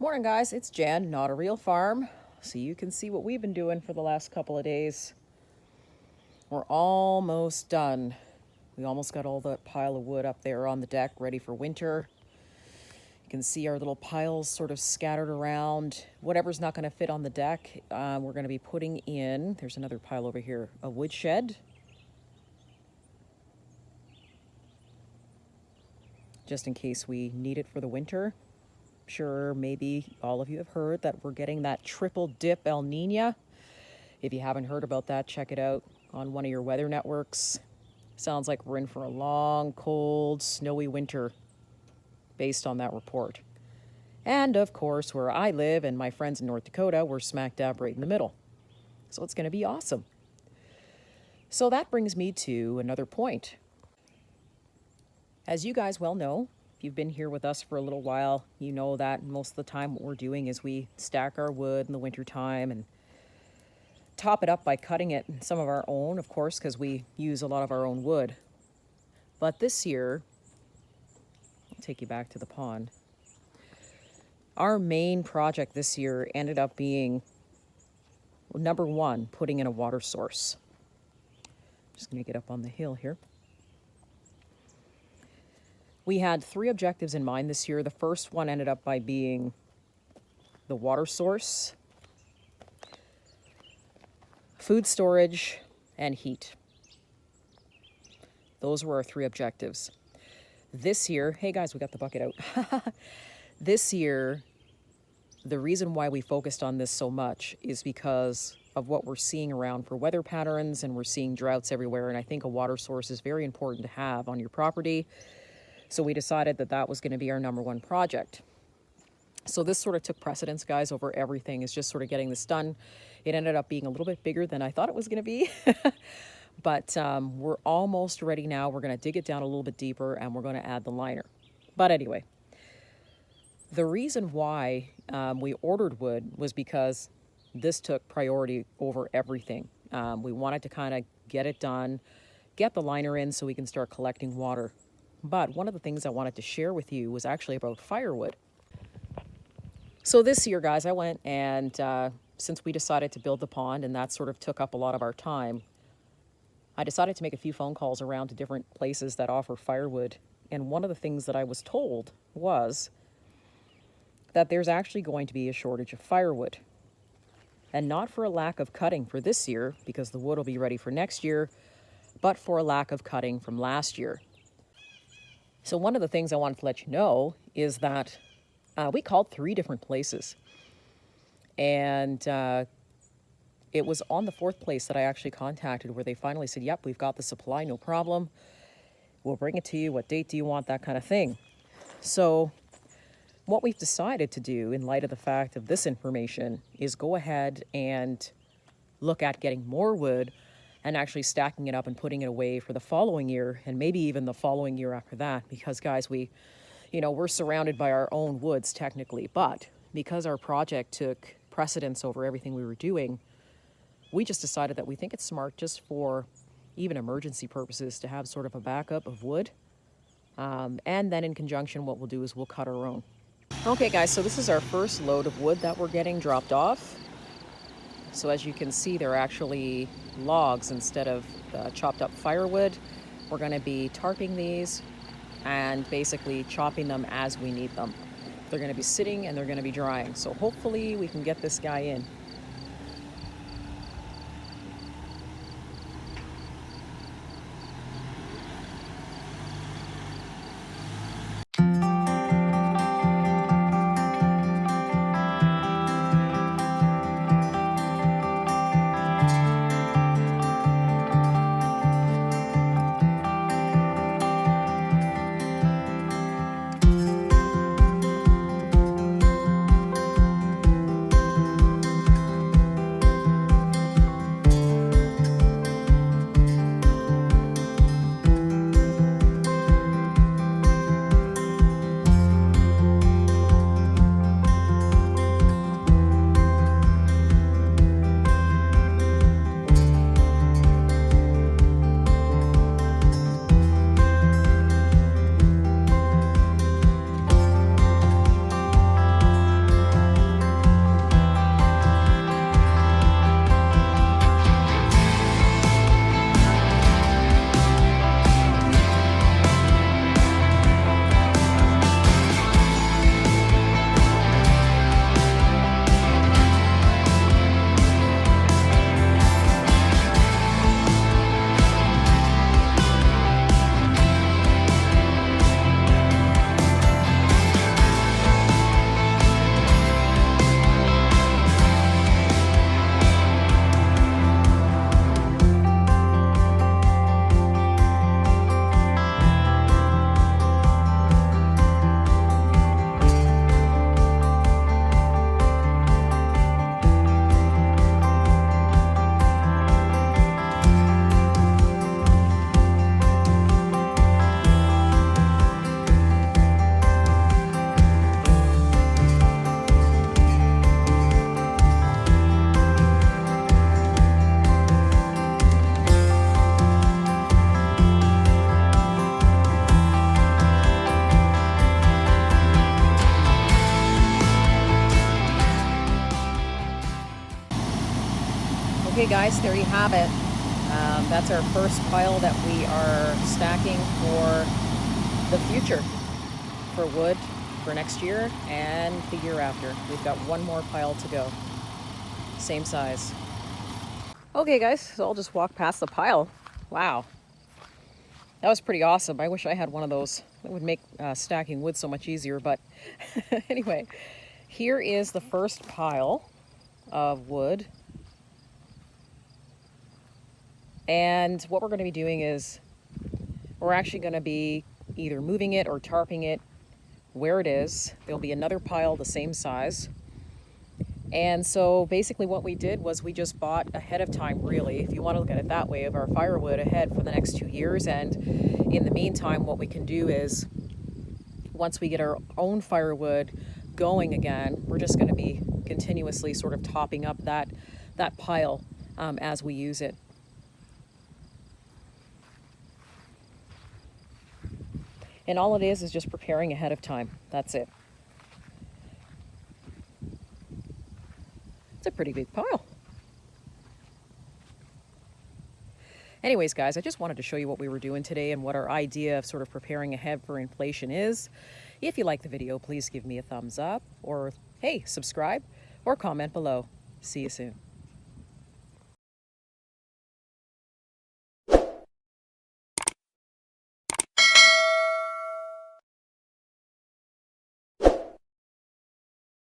Morning, guys. It's Jan, Not a Real Farm. So you can see what we've been doing for the last couple of days. We're almost done. We almost got all that pile of wood up there on the deck ready for winter. You can see our little piles sort of scattered around. Whatever's not going to fit on the deck, we're going to be putting in, there's another pile over here, a woodshed. Just in case we need it for the winter. Sure, maybe all of you have heard that we're getting that triple dip El Nino. If you haven't heard about that, check it out on one of your weather networks. Sounds like we're in for a long, cold, snowy winter based on that report. And of course, where I live and my friends in North Dakota, we're smack dab right in the middle. So it's going to be awesome. So that brings me to another point. As you guys well know, you've been here with us for a little while, you know that most of the time what we're doing is we stack our wood in the wintertime and top it up by cutting it, some of our own, of course, because we use a lot of our own wood. But this year, I'll take you back to the pond. Our main project this year ended up being, number one, putting in a water source. Just going to get up on the hill here. We had 3 objectives in mind this year. The first one ended up by being the water source, food storage, and heat. Those were our 3 objectives. This year, hey guys, we got the bucket out. This year, the reason why we focused on this so much is because of what we're seeing around for weather patterns, and we're seeing droughts everywhere, and I think a water source is very important to have on your property. So we decided that that was going to be our number one project. So this sort of took precedence, guys, over everything. Is just sort of getting this done. It ended up being a little bit bigger than I thought it was going to be. But we're almost ready now. We're going to dig it down a little bit deeper, and we're going to add the liner. But anyway, the reason why we ordered wood was because this took priority over everything. We wanted to kind of get it done, get the liner in so we can start collecting water. But one of the things I wanted to share with you was actually about firewood. So this year, guys, I went and since we decided to build the pond and that sort of took up a lot of our time, I decided to make a few phone calls around to different places that offer firewood. And one of the things that I was told was that there's actually going to be a shortage of firewood. And not for a lack of cutting for this year, because the wood will be ready for next year, but for a lack of cutting from last year. So one of the things I wanted to let you know is that we called 3 different places. And it was on the 4th place that I actually contacted where they finally said, yep, we've got the supply, no problem. We'll bring it to you. What date do you want? That kind of thing. So what we've decided to do in light of the fact of this information is go ahead and look at getting more wood and actually stacking it up and putting it away for the following year, and maybe even the following year after that. Because guys, we're surrounded by our own woods technically, but because our project took precedence over everything we were doing, we just decided that we think it's smart just for even emergency purposes to have sort of a backup of wood. And then in conjunction, what we'll do is we'll cut our own. Okay guys, so this is our first load of wood that we're getting dropped off. So as you can see, they're actually logs instead of chopped up firewood. We're going to be tarping these and basically chopping them as we need them. They're going to be sitting and they're going to be drying. So hopefully we can get this guy in. Okay guys, there you have it. That's our first pile that we are stacking for the future, for wood for next year and the year after. We've got one more pile to go, same size. Okay guys, so I'll just walk past the pile. Wow, that was pretty awesome. I wish I had one of those. It would make stacking wood so much easier, but anyway, here is the first pile of wood. And what we're going to be doing is we're actually going to be either moving it or tarping it where it is. There'll be another pile the same size. And so basically what we did was we just bought ahead of time, really, if you want to look at it that way, of our firewood ahead for the next 2 years. And in the meantime, what we can do is once we get our own firewood going again, we're just going to be continuously sort of topping up that pile as we use it. And all it is just preparing ahead of time. That's it. It's a pretty big pile. Anyways, guys, I just wanted to show you what we were doing today and what our idea of sort of preparing ahead for inflation is. If you like the video, please give me a thumbs up, or hey, subscribe or comment below. See you soon.